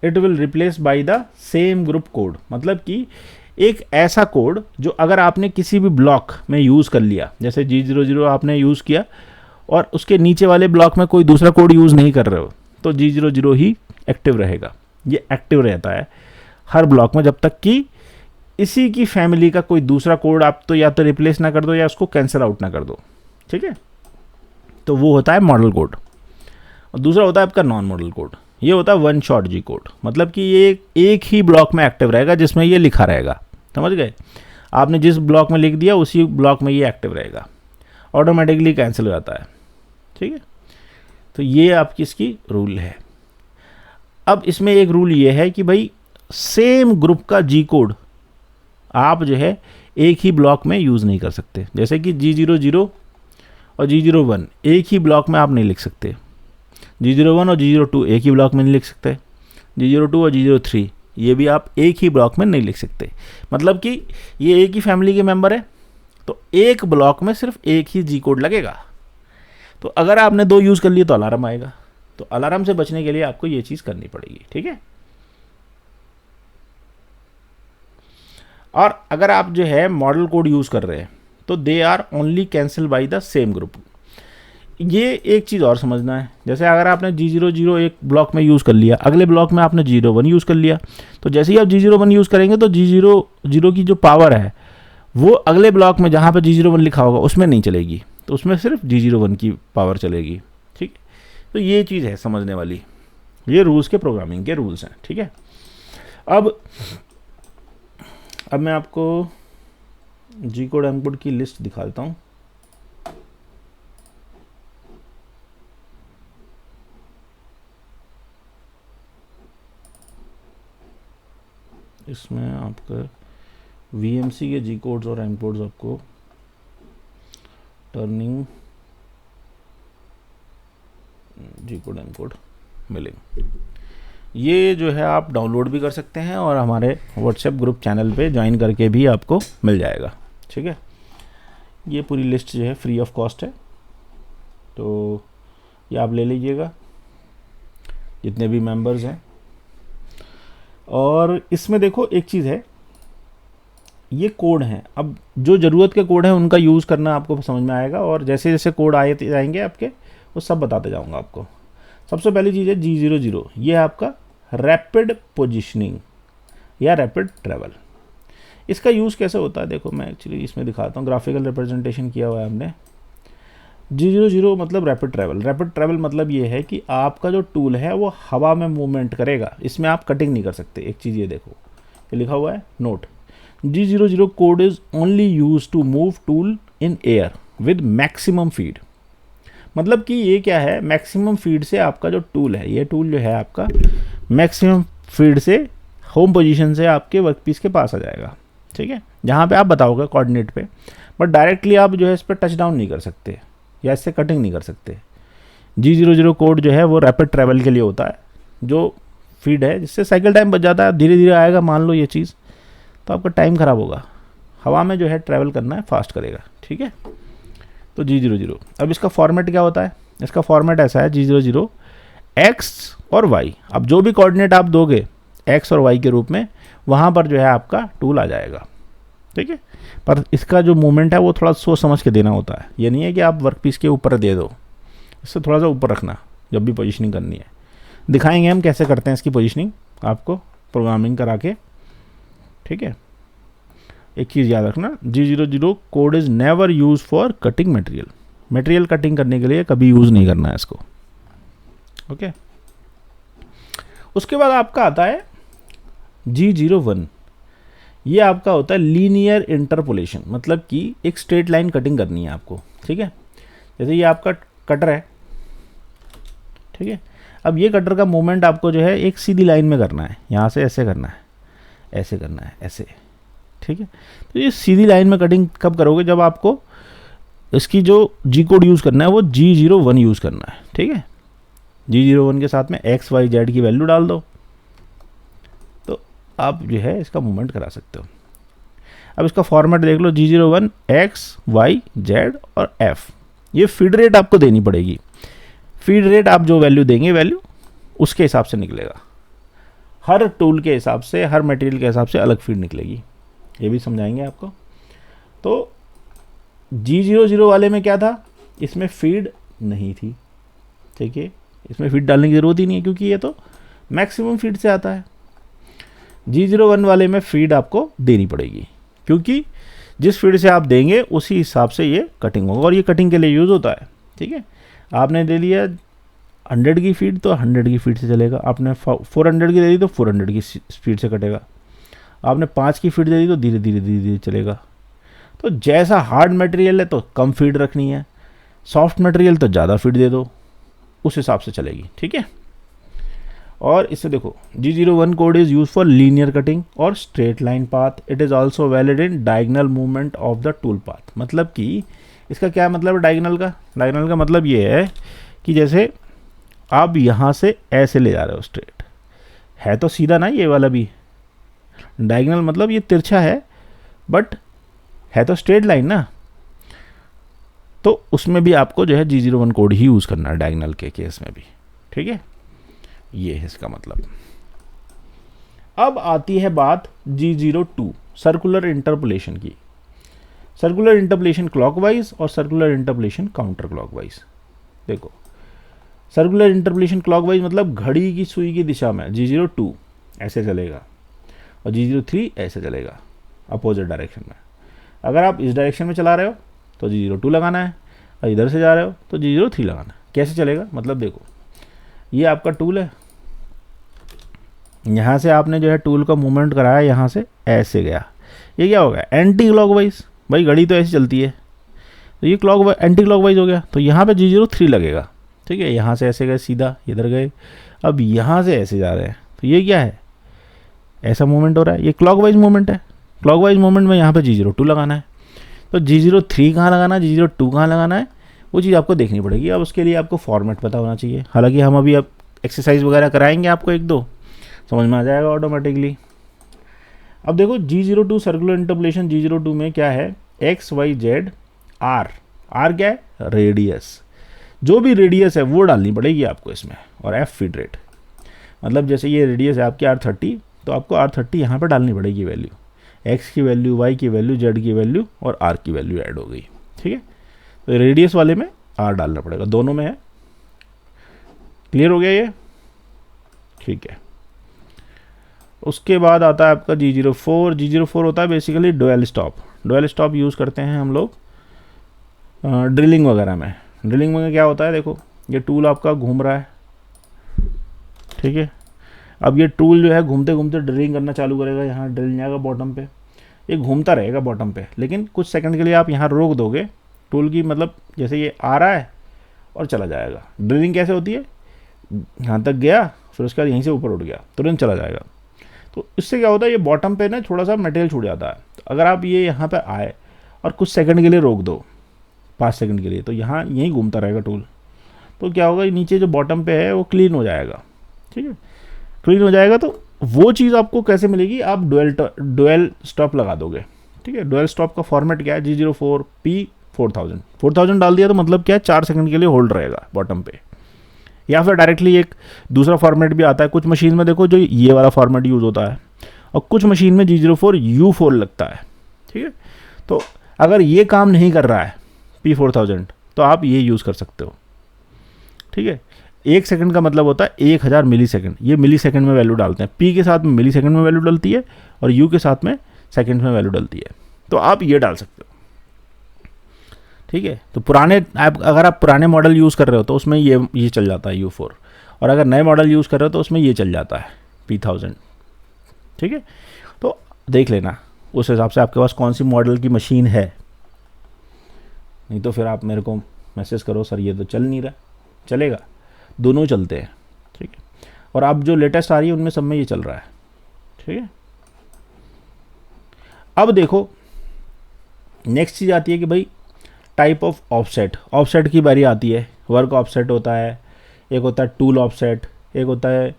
it will replace by the same group code. मतलब कि एक ऐसा कोड जो अगर आपने किसी भी ब्लॉक में यूज़ कर लिया, जैसे G00 आपने यूज़ किया और उसके नीचे वाले ब्लॉक में कोई दूसरा कोड यूज़ नहीं कर रहे हो, तो G00 ही एक्टिव रहेगा। ये एक्टिव रहता है हर ब्लॉक में जब तक कि इसी की फैमिली का कोई दूसरा कोड आप तो या तो रिप्लेस ना कर दो या उसको कैंसिल आउट ना कर दो। ठीक है, तो वो होता है मॉडल कोड। और दूसरा होता है आपका नॉन मॉडल कोड। ये होता है वन शॉट जी कोड, मतलब कि ये एक ही ब्लॉक में एक्टिव रहेगा जिसमें ये लिखा रहेगा। समझ गए, आपने जिस ब्लॉक में लिख दिया उसी ब्लॉक में ये एक्टिव रहेगा, ऑटोमेटिकली कैंसिल हो जाता है। ठीक है, तो ये आपकी इसकी रूल है। अब इसमें एक रूल ये है कि भाई सेम ग्रुप का जी कोड आप जो है एक ही ब्लॉक में यूज़ नहीं कर सकते। जैसे कि G00 और G01 एक ही ब्लॉक में आप नहीं लिख सकते, G01 और G02 एक ही ब्लॉक में नहीं लिख सकते, G02 और G03 ये भी आप एक ही ब्लॉक में नहीं लिख सकते। मतलब कि ये एक ही फैमिली के मेंबर है, तो एक ब्लॉक में सिर्फ एक ही जी कोड लगेगा। तो अगर आपने दो यूज़ कर लिए तो अलार्म आएगा, तो अलार्म से बचने के लिए आपको ये चीज़ करनी पड़ेगी। ठीक है, और अगर आप जो है मॉडल कोड यूज़ कर रहे हैं तो they are only cancel by the same group. ये एक चीज़ और समझना है, जैसे अगर आपने G00 एक ब्लॉक में यूज़ कर लिया, अगले ब्लॉक में आपने G01 यूज़ कर लिया, तो जैसे ही आप G01 यूज़ करेंगे तो G00 की जो पावर है वो अगले ब्लॉक में जहाँ पे G01 लिखा होगा उसमें नहीं चलेगी, तो उसमें सिर्फ G01 की पावर चलेगी। ठीक है, तो ये चीज़ है समझने वाली, ये रूल्स के प्रोग्रामिंग के रूल्स हैं। ठीक है, अब मैं आपको जी कोड एम कोड की लिस्ट दिखा देता हूँ। इसमें आपका VMC के जी कोड्स और एम कोड्स आपको टर्निंग जी कोड एम कोड मिलेंगे। ये जो है आप डाउनलोड भी कर सकते हैं और हमारे व्हाट्सएप ग्रुप चैनल पे ज्वाइन करके भी आपको मिल जाएगा। ठीक है, ये पूरी लिस्ट जो है फ्री ऑफ कॉस्ट है, तो ये आप ले लीजिएगा जितने भी मेंबर्स हैं। और इसमें देखो एक चीज़ है, ये कोड हैं, अब जो ज़रूरत के कोड हैं उनका यूज़ करना आपको समझ में आएगा, और जैसे जैसे कोड आए जाएंगे आपके वो सब बताते जाऊंगा आपको। सबसे पहली चीज़ है G00, ये है आपका रैपिड पोजीशनिंग या रैपिड ट्रैवल। इसका यूज़ कैसे होता है देखो, मैं एक्चुअली इसमें दिखाता हूँ, ग्राफिकल रिप्रेजेंटेशन किया हुआ है हमने। G00 मतलब रैपिड ट्रैवल। रैपिड ट्रैवल मतलब ये है कि आपका जो टूल है वो हवा में मूवमेंट करेगा, इसमें आप कटिंग नहीं कर सकते। एक चीज़ ये देखो, ये लिखा हुआ है note, G00 code is only use to move tool in air with maximum feed. मतलब कि ये क्या है, मैक्सिमम फीड से आपका जो टूल है, ये टूल जो है आपका मैक्सिमम फीड से होम पोजीशन से आपके वर्कपीस के पास आ जाएगा। ठीक है, जहाँ पे आप बताओगे कोऑर्डिनेट पे, बट डायरेक्टली आप जो है इस पर टच डाउन नहीं कर सकते या इससे कटिंग नहीं कर सकते। G00 कोड जो है वो रैपिड ट्रैवल के लिए होता है, जो फीड है जिससे साइकिल टाइम बच जाता है। धीरे धीरे आएगा, मान लो ये चीज़, तो आपका टाइम ख़राब होगा। हवा में जो है ट्रैवल करना है, फास्ट करेगा। ठीक है, तो G00। अब इसका फॉर्मेट क्या होता है, इसका फॉर्मेट ऐसा है G00 X और Y। अब जो भी कोऑर्डिनेट आप दोगे X और Y के रूप में, वहाँ पर जो है आपका टूल आ जाएगा। ठीक है, पर इसका जो मूवमेंट है वो थोड़ा सोच समझ के देना होता है। ये नहीं है कि आप वर्कपीस के ऊपर दे दो, इससे थोड़ा सा ऊपर रखना जब भी पोजीशनिंग करनी है। दिखाएंगे हम कैसे करते हैं इसकी पोजीशनिंग आपको प्रोग्रामिंग करा के। ठीक है, एक चीज़ याद रखना, G00 code is never use for cutting material. Material cutting करने के लिए कभी यूज़ नहीं करना है इसको। ओके, उसके बाद आपका आता है G01। ये आपका होता है लीनियर इंटरपोलेशन, मतलब कि एक स्ट्रेट लाइन कटिंग करनी है आपको। ठीक है, जैसे ये आपका कटर है। ठीक है, अब ये कटर का मूवमेंट आपको जो है एक सीधी लाइन में करना है, यहाँ से ऐसे करना है, ऐसे करना है, ऐसे। ठीक है, तो ये सीधी लाइन में कटिंग कब करोगे, जब आपको इसकी जो जी कोड यूज़ करना है वो G01 यूज़ करना है। ठीक है, G01 के साथ में X Y Z की वैल्यू डाल दो, तो आप जो है इसका मूवमेंट करा सकते हो। अब इसका फॉर्मेट देख लो, G01 X Y Z और F, ये फीड रेट आपको देनी पड़ेगी। फीड रेट आप जो वैल्यू देंगे, वैल्यू उसके हिसाब से निकलेगा, हर टूल के हिसाब से, हर मटेरियल के हिसाब से अलग फीड निकलेगी, ये भी समझाएंगे आपको। तो G00 वाले में क्या था, इसमें फीड नहीं थी, ठीक है, इसमें फीड डालने की ज़रूरत ही नहीं है क्योंकि ये तो मैक्सिमम फीड से आता है। G01 वाले में फीड आपको देनी पड़ेगी क्योंकि जिस फीड से आप देंगे उसी हिसाब से ये कटिंग होगा, और ये कटिंग के लिए यूज़ होता है, ठीक है। आपने दे लिया 100 की फीड तो 100 की फीड से चलेगा, आपने 400 की दे दी तो 400 की स्पीड से कटेगा, आपने 5 की फीड दे दी तो धीरे धीरे धीरे धीरे चलेगा। तो जैसा हार्ड मटेरियल है तो कम फीड रखनी है, सॉफ्ट मटेरियल तो ज़्यादा फीड दे दो, उस हिसाब से चलेगी, ठीक है। और इससे देखो G01 code is use for linear cutting और straight line path, it is also valid in diagonal movement of the tool path. मतलब कि इसका क्या मतलब है डायगनल का, डायगनल का मतलब ये है कि जैसे आप यहाँ से ऐसे ले जा रहे हो स्ट्रेट, है तो सीधा ना ये वाला भी, डायगनल मतलब ये तिरछा है बट है तो स्ट्रेट लाइन ना, तो उसमें भी आपको जो है G01 कोड ही यूज़ करना है डायगनल के केस में भी, ठीक है, ये है इसका मतलब। अब आती है बात G02 सर्कुलर इंटरपोलेशन की। सर्कुलर इंटरपोलेशन क्लॉकवाइज और सर्कुलर इंटरपोलेशन काउंटर क्लॉकवाइज। देखो सर्कुलर इंटरपोलेशन क्लॉकवाइज मतलब घड़ी की सुई की दिशा में G02 ऐसे चलेगा और G03 ऐसे चलेगा अपोजिट डायरेक्शन में। अगर आप इस डायरेक्शन में चला रहे हो तो G02 लगाना है, और इधर से जा रहे हो तो G03 लगाना है। कैसे चलेगा मतलब देखो, ये आपका टूल है, यहाँ से आपने जो है टूल का मूवमेंट कराया, यहाँ से ऐसे गया, ये क्या हो गया एंटी क्लॉकवाइज, भाई घड़ी तो ऐसी चलती है, तो ये क्लॉक एंटी क्लॉकवाइज हो गया, तो यहाँ पे G03 लगेगा, ठीक है। यहाँ से ऐसे गए सीधा, इधर गए, अब यहाँ से ऐसे जा रहे हैं, तो ये क्या है ऐसा मूवमेंट हो रहा है, ये क्लॉकवाइज मूवमेंट है। क्लॉकवाइज मूवमेंट में यहाँ पे G02 लगाना है, तो G03 कहाँ लगाना है, G02 कहाँ लगाना है, वो चीज़ आपको देखनी पड़ेगी। अब उसके लिए आपको फॉर्मेट पता होना चाहिए, हालांकि हम अभी अब एक्सरसाइज वगैरह कराएंगे आपको, एक दो समझ में आ जाएगा ऑटोमेटिकली। अब देखो G02 सर्कुलर इंटरपोलेशन, G02 में क्या है X Y Z R, R क्या है रेडियस, जो भी रेडियस है वो डालनी पड़ेगी आपको इसमें, और एफ फीड रेट, मतलब जैसे ये रेडियस है आपकी R30 तो आपको R30 यहाँ पर डालनी पड़ेगी वैल्यू, एक्स की वैल्यू, वाई की वैल्यू, जेड की वैल्यू और आर की वैल्यू ऐड हो गई, ठीक है। तो रेडियस वाले में आर डालना पड़ेगा, दोनों में है। क्लियर हो गया ये, ठीक है। उसके बाद आता है आपका G04। G04 होता है basically dual stop. Dual stop use करते हैं हम लोग ड्रिलिंग वगैरह में। ड्रिलिंग में क्या होता है, देखो ये टूल आपका घूम रहा है, ठीक है। अब ये टूल जो है घूमते घूमते ड्रिलिंग करना चालू करेगा, यहाँ ड्रिल जाएगा बॉटम पे, ये घूमता रहेगा बॉटम पे, लेकिन कुछ सेकंड के लिए आप यहाँ रोक दोगे टूल की, मतलब जैसे ये आ रहा है और चला जाएगा। ड्रिलिंग कैसे होती है, यहाँ तक गया फिर उसके बाद यहीं से ऊपर उठ गया, तुरंत चला जाएगा। तो इससे क्या होता है, ये बॉटम पे ना थोड़ा सा मटेरियल छूट जाता है। तो अगर आप ये यहाँ पे आए और कुछ सेकंड के लिए रोक दो, 5 सेकंड के लिए, तो यहाँ यहीं घूमता रहेगा टूल, तो क्या होगा नीचे जो बॉटम पे है वो क्लीन हो जाएगा, ठीक है। क्लीन हो जाएगा तो वो चीज़ आपको कैसे मिलेगी, आप डुअल स्टॉप लगा दोगे, ठीक है। डुअल स्टॉप का फॉर्मेट क्या है, G04 P 4000 डाल दिया तो मतलब क्या है 4 सेकंड के लिए होल्ड रहेगा बॉटम पे। या फिर डायरेक्टली एक दूसरा फॉर्मेट भी आता है, कुछ मशीन में देखो जो ये वाला फॉर्मेट यूज़ होता है, और कुछ मशीन में G04 U4 लगता है, ठीक है। तो अगर ये काम नहीं कर रहा है P4000 तो आप ये यूज़ कर सकते हो, ठीक है। 1 सेकंड का मतलब होता है 1000 मिली सेकंड, ये मिली सेकंड में वैल्यू डालते हैं, P के साथ में मिली सेकंड में वैल्यू डलती है और U के साथ में सेकंड में वैल्यू डलती है, तो आप ये डाल सकते हो, ठीक है। तो अगर आप पुराने मॉडल यूज़ कर रहे हो तो उसमें ये चल जाता है U4, और अगर नए मॉडल यूज़ कर रहे हो तो उसमें ये चल जाता है P1000, ठीक है। तो देख लेना उस हिसाब से आपके पास कौन सी मॉडल की मशीन है, नहीं तो फिर आप मेरे को मैसेज करो सर ये तो चल नहीं रहा, चलेगा, दोनों चलते हैं, ठीक है। और अब जो लेटेस्ट आ रही है उनमें सब में ये चल रहा है, ठीक है। अब देखो नेक्स्ट चीज़ आती है कि भाई टाइप ऑफ ऑफसेट। ऑफसेट की बारी आती है, वर्क ऑफसेट होता है, एक होता है टूल ऑफसेट, एक होता है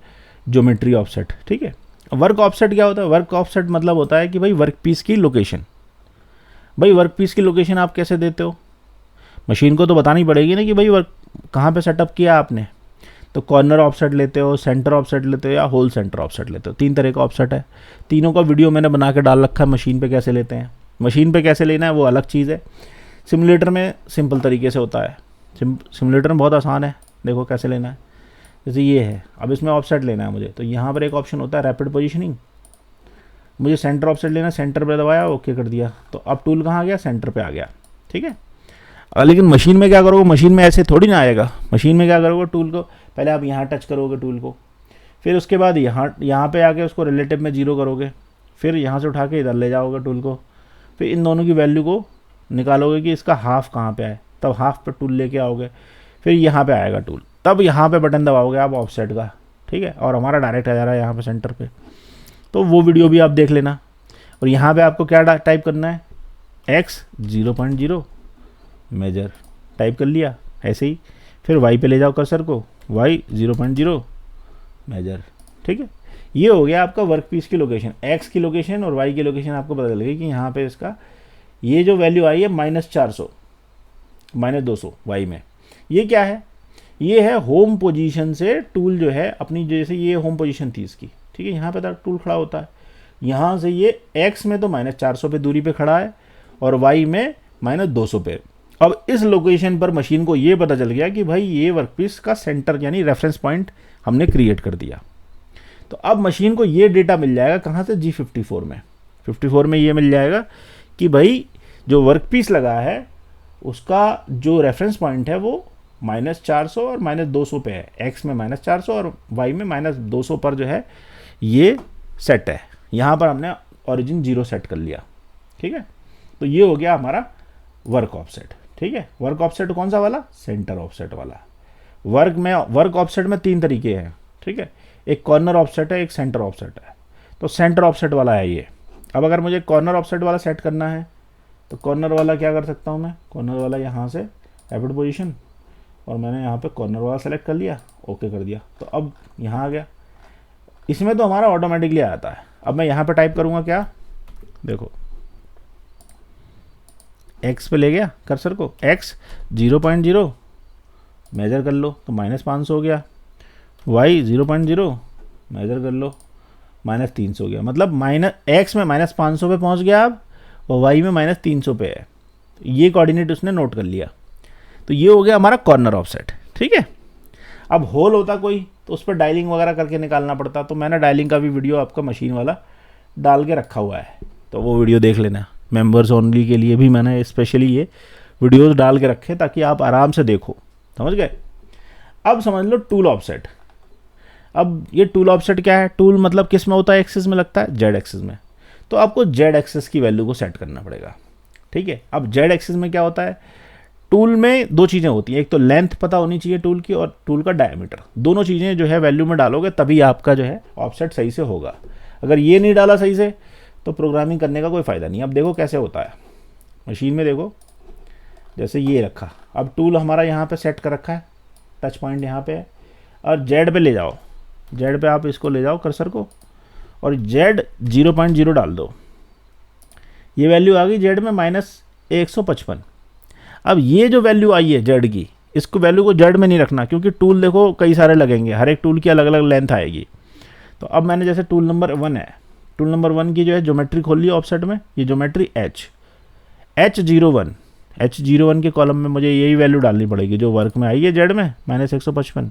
ज्योमेट्री ऑफसेट, ठीक है। वर्क ऑफसेट क्या होता है, वर्क ऑफसेट मतलब होता है कि भाई वर्क पीस की लोकेशन, भाई वर्क पीस की लोकेशन आप कैसे देते हो, मशीन को तो बतानी पड़ेगी ना कि भाई वर्क कहाँ पे सेटअप किया आपने। तो कॉर्नर ऑफसेट लेते हो, सेंटर ऑफसेट लेते हो या होल सेंटर ऑफसेट लेते हो, 3 तरह का ऑफसेट है। तीनों का वीडियो मैंने बना के डाल रखा है, मशीन पे कैसे लेते हैं। मशीन पे कैसे लेना है वो अलग चीज़ है, सिमुलेटर में सिंपल तरीके से होता है। सिमुलेटर में बहुत आसान है, देखो कैसे लेना है। जैसे ये है, अब इसमें ऑफसेट लेना है मुझे, तो यहाँ पर एक ऑप्शन होता है रैपिड पोजिशनिंग, मुझे सेंटर ऑफसेट लेना है, सेंटर पे दबाया, ओके कर दिया, तो अब टूल कहाँ आ गया, सेंटर पे आ गया, ठीक है। लेकिन मशीन में क्या करोगे, मशीन में ऐसे थोड़ी ना आएगा। मशीन में क्या करोगे, टूल को पहले आप यहाँ टच करोगे टूल को, फिर उसके बाद यहाँ पे आके उसको रिलेटिव में 0 करोगे, फिर यहाँ से उठा के इधर ले जाओगे टूल को, फिर इन दोनों की वैल्यू को निकालोगे कि इसका हाफ कहाँ पे आए, तब हाफ पे टूल लेके आओगे, फिर यहाँ पे आएगा टूल, तब यहाँ पे बटन दबाओगे आप ऑफसेट का, ठीक है, और हमारा डायरेक्ट आ जा रहा है यहाँ पे सेंटर पे। तो वो वीडियो भी आप देख लेना। और यहाँ पे आपको क्या टाइप करना है, x 0.0 मेजर टाइप कर लिया ऐसे ही, फिर y पे ले जाओ कर्सर को, y 0.0 मेजर, ठीक है। ये हो गया आपका वर्क पीस की लोकेशन, x की लोकेशन और y की लोकेशन आपको पता चलेगी कि यहाँ पे इसका ये जो वैल्यू आई है -400 -200 y में, ये क्या है, ये है होम पोजीशन से टूल जो है अपनी, जैसे ये होम पोजीशन थी इसकी, ठीक है, यहाँ पे टूल खड़ा होता है, यहाँ से ये x में तो -400 पे दूरी पे खड़ा है और y में -200 पे। अब इस लोकेशन पर मशीन को ये पता चल गया कि भाई ये वर्कपीस का सेंटर यानी रेफरेंस पॉइंट हमने क्रिएट कर दिया। तो अब मशीन को ये डेटा मिल जाएगा कहाँ से, G54 में, 54 में ये मिल जाएगा कि भाई जो वर्कपीस लगा है उसका जो रेफरेंस पॉइंट है वो -400 और -200 पे है, x में -400 और y में -200 पर जो है ये सेट है। यहाँ पर हमने ओरिजिन 0 सेट कर लिया, ठीक है। तो ये हो गया हमारा वर्क ऑफसेट, ठीक है। वर्क ऑफसेट कौन सा वाला, सेंटर ऑफसेट वाला। वर्क ऑफसेट में 3 तरीके हैं, ठीक है, एक कॉर्नर ऑफसेट है, एक सेंटर ऑफसेट है। तो सेंटर ऑफसेट वाला है ये। अब अगर मुझे कॉर्नर ऑफसेट वाला सेट करना है तो कॉर्नर वाला क्या कर सकता हूँ मैं, कॉर्नर वाला यहाँ से रैपिड पोजीशन, और मैंने यहाँ पे कॉर्नर वाला सेलेक्ट कर लिया, ओके कर दिया, तो अब यहाँ आ गया। इसमें तो हमारा ऑटोमेटिकली आता है। अब मैं यहाँ पे टाइप करूँगा क्या, देखो x पे ले गया कर्सर को, x 0.0 मेजर कर लो तो -500 हो गया, y 0.0 मेजर कर लो -300 हो गया, मतलब x में -500 पे पहुँच गया अब, और y में -300 पे है। ये कोऑर्डिनेट उसने नोट कर लिया। तो ये हो गया हमारा कॉर्नर ऑफसेट, ठीक है। अब होल होता कोई तो उस पर डायलिंग वगैरह करके निकालना पड़ता, तो मैंने डायलिंग का भी वीडियो आपका मशीन वाला डाल के रखा हुआ है, तो वो वीडियो देख लेना। मेंबर्स ओनली के लिए भी मैंने स्पेशली ये वीडियोस डाल के रखे ताकि आप आराम से देखो, समझ गए। अब समझ लो टूल ऑफसेट। अब ये टूल ऑफसेट क्या है, टूल मतलब किस में होता है, एक्सिस में लगता है, जेड एक्सिस में। तो आपको जेड एक्सिस की वैल्यू को सेट करना पड़ेगा, ठीक है। अब जेड एक्सिस में क्या होता है, टूल में 2 चीज़ें होती हैं, एक तो लेंथ पता होनी चाहिए टूल की और टूल का डायमीटर। दोनों चीज़ें जो है वैल्यू में डालोगे तभी आपका जो है ऑफसेट सही से होगा। अगर ये नहीं डाला सही से तो प्रोग्रामिंग करने का कोई फ़ायदा नहीं। अब देखो कैसे होता है, मशीन में देखो, जैसे ये रखा, अब टूल हमारा यहाँ पे सेट कर रखा है, टच पॉइंट यहाँ पे है, और जेड पे ले जाओ, जेड पे आप इसको ले जाओ कर्सर को, और जेड 0.0 डाल दो। ये वैल्यू आ गई जेड में -155। अब ये जो वैल्यू आई है जेड की, इसको वैल्यू को जेड में नहीं रखना, क्योंकि टूल देखो कई सारे लगेंगे, हर एक टूल की अलग अलग लेंथ आएगी। तो अब मैंने जैसे टूल नंबर 1 है, टूल नंबर 1 की जो है ज्योमेट्री खोल ली ऑफसेट में, ये ज्योमेट्री H01 के कॉलम में मुझे यही वैल्यू डालनी पड़ेगी जो वर्क में आई है जेड में -155।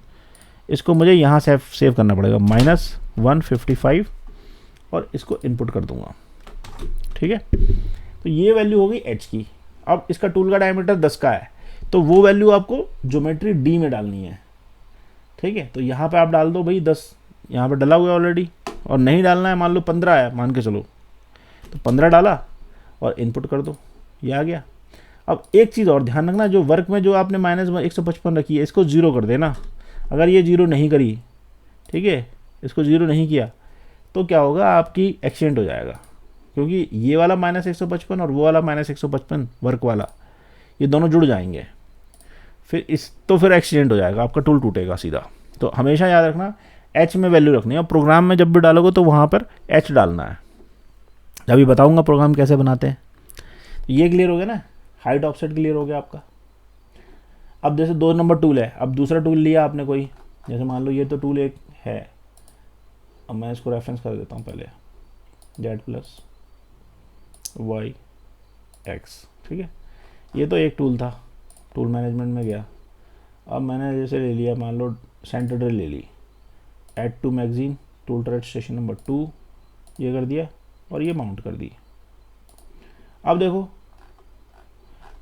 इसको मुझे यहाँ सेव करना पड़ेगा -155, और इसको इनपुट कर दूंगा, ठीक है। तो ये वैल्यू होगी H की। अब इसका टूल का डायमीटर 10 का है, तो वो वैल्यू आपको ज्योमेट्री D में डालनी है, ठीक है। तो यहाँ पे आप डाल दो भाई 10, यहाँ पे डाला हुआ है ऑलरेडी, और नहीं डालना है, मान लो 15 है, मान के चलो, तो 15 डाला और इनपुट कर दो, ये आ गया। अब एक चीज़ और ध्यान रखना, जो वर्क में जो आपने -155 रखी है, इसको 0 कर देना। अगर ये 0 नहीं करी, ठीक है, इसको 0 नहीं किया, तो क्या होगा, आपकी एक्सीडेंट हो जाएगा, क्योंकि ये वाला -155 और वो वाला -155 वर्क वाला, ये दोनों जुड़ जाएंगे, फिर एक्सीडेंट हो जाएगा, आपका टूल टूटेगा सीधा। तो हमेशा याद रखना H में वैल्यू रखनी है, और प्रोग्राम में जब भी डालोगे तो वहाँ पर H डालना है। अभी बताऊँगा प्रोग्राम कैसे बनाते हैं। ये क्लियर हो गया ना, हाइट ऑफसेट क्लियर हो गया आपका। अब जैसे 2 नंबर टूल है, अब दूसरा टूल लिया आपने कोई, जैसे मान लो ये तो टूल एक है, अब मैं इसको रेफरेंस कर देता हूँ पहले, Z+Y(X), ठीक है। ये तो एक टूल था, टूल मैनेजमेंट में गया। अब मैंने जैसे ले लिया, मान लो सेंटर ड्रिल ले ली, add to magazine, tool trade station number 2, ये कर दिया और ये माउंट कर दी। अब देखो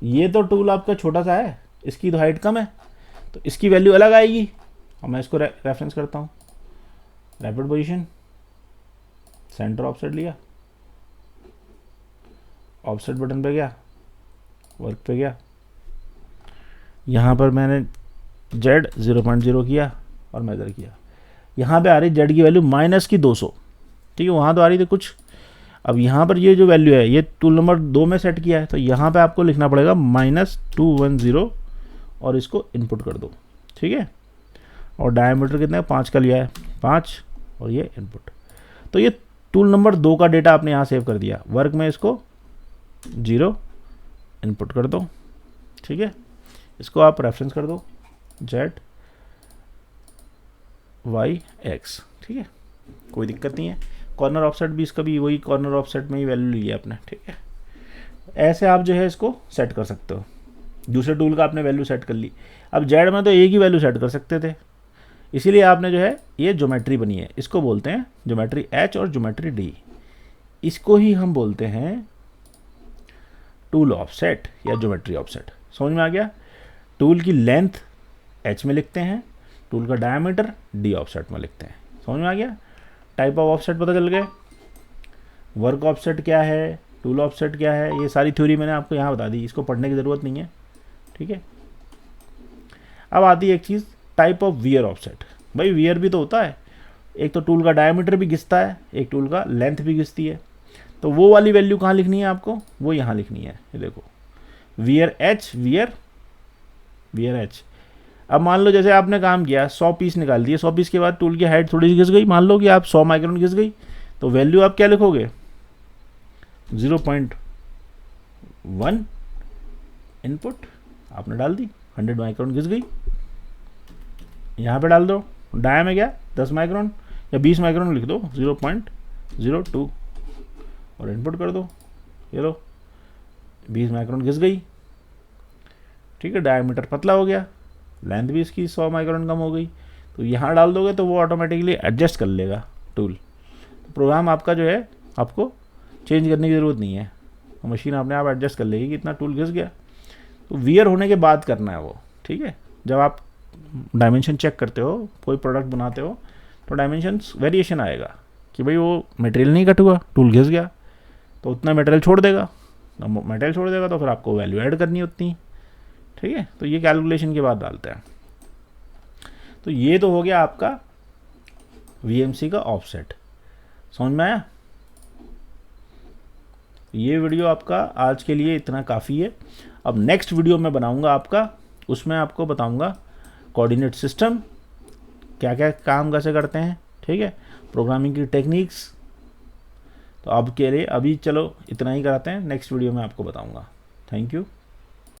ये तो टूल आपका छोटा सा है, इसकी तो हाइट कम है, तो इसकी वैल्यू अलग आएगी। अब मैं इसको रेफरेंस करता हूँ, रैपिड पोजीशन, सेंटर ऑफसेट लिया, ऑफसेट बटन पे गया, वर्क पे गया, यहाँ पर मैंने Z 0.0 किया और मेजर किया। यहाँ पे आ रही Z की वैल्यू -200, ठीक है, वहाँ तो आ रही थी कुछ। अब यहाँ पर ये जो वैल्यू है ये टूल नंबर 2 में सेट किया है, तो यहाँ पे आपको लिखना पड़ेगा -210 और इसको इनपुट कर दो, ठीक है। और डायमीटर कितना है, 5 का लिया है, 5, और ये इनपुट। तो ये टूल नंबर 2 का डेटा आपने यहाँ सेव कर दिया। वर्क में इसको 0 इनपुट कर दो, ठीक है। इसको आप रेफरेंस कर दो Z(Y)X, ठीक है, कोई दिक्कत नहीं है। कॉर्नर ऑफसेट भी इसका भी वही कॉर्नर ऑफसेट में ही वैल्यू ली है आपने, ठीक है। ऐसे आप जो है इसको सेट कर सकते हो। दूसरे टूल का आपने वैल्यू सेट कर ली। अब जेड में तो एक ही वैल्यू सेट कर सकते थे, इसीलिए आपने जो है ये ज्योमेट्री बनी है, इसको बोलते हैं ज्योमेट्री H और ज्योमेट्री D। इसको ही हम बोलते हैं टूल ऑफसेट या ज्योमेट्री ऑफसेट। समझ में आ गया। टूल की लेंथ H में लिखते हैं, टूल का डायमीटर D ऑफसेट में लिखते हैं। समझ में आ गया। टाइप ऑफ ऑफसेट पता चल गए, वर्क ऑफसेट क्या है, टूल ऑफसेट क्या है, ये सारी थ्योरी मैंने आपको यहाँ बता दी, इसको पढ़ने की ज़रूरत नहीं है, ठीक है। अब आती है एक चीज़, टाइप ऑफ वियर ऑफसेट। भाई वियर भी तो होता है, एक तो टूल का डायमीटर भी घिसता है, एक टूल का लेंथ भी घिसती है। तो वो वाली वैल्यू कहाँ लिखनी है आपको, वो यहाँ लिखनी है। ये देखो वियर H, वियर H। अब मान लो जैसे आपने काम किया 100 पीस निकाल दिए, 100 पीस के बाद टूल की हाइट थोड़ी सी घिस गई, मान लो कि आप 100 माइक्रोन घिस गई, तो वैल्यू आप क्या लिखोगे 0.1 इनपुट आपने डाल दी, 100 माइक्रोन घिस गई, यहाँ पे डाल दो। डाया में क्या 10 माइक्रोन या 20 माइक्रोन लिख दो, 0.02 और इनपुट कर दो। ये लो 20 माइक्रोन घिस गई, ठीक है। डायमीटर पतला हो गया, लेंथ भी इसकी 100 माइक्रोन कम हो गई, तो यहाँ डाल दोगे तो वो ऑटोमेटिकली एडजस्ट कर लेगा टूल। तो प्रोग्राम आपका जो है आपको चेंज करने की ज़रूरत नहीं है, मशीन अपने आप एडजस्ट कर लेगी कि इतना टूल घिस गया। तो वियर होने के बाद करना है वो, ठीक है। जब आप डायमेंशन चेक करते हो, कोई प्रोडक्ट बनाते हो, तो डायमेंशंस वेरिएशन आएगा कि भाई वो मटेरियल नहीं कट हुआ, टूल घिस गया, तो उतना मटेरियल छोड़ देगा। मटेरियल छोड़ देगा तो फिर आपको वैल्यू ऐड करनी होती है, ठीक है। तो ये कैलकुलेशन के बाद डालते हैं। तो ये तो हो गया आपका VMC का ऑफसेट। समझ में आया। ये वीडियो आपका आज के लिए इतना काफ़ी है। अब नेक्स्ट वीडियो मैं बनाऊंगा आपका, उसमें आपको बताऊंगा कोऑर्डिनेट सिस्टम क्या क्या काम कैसे करते हैं, ठीक है, प्रोग्रामिंग की टेक्निक्स। तो अब के लिए अभी चलो इतना ही कराते हैं, नेक्स्ट वीडियो में आपको बताऊंगा। Thank you.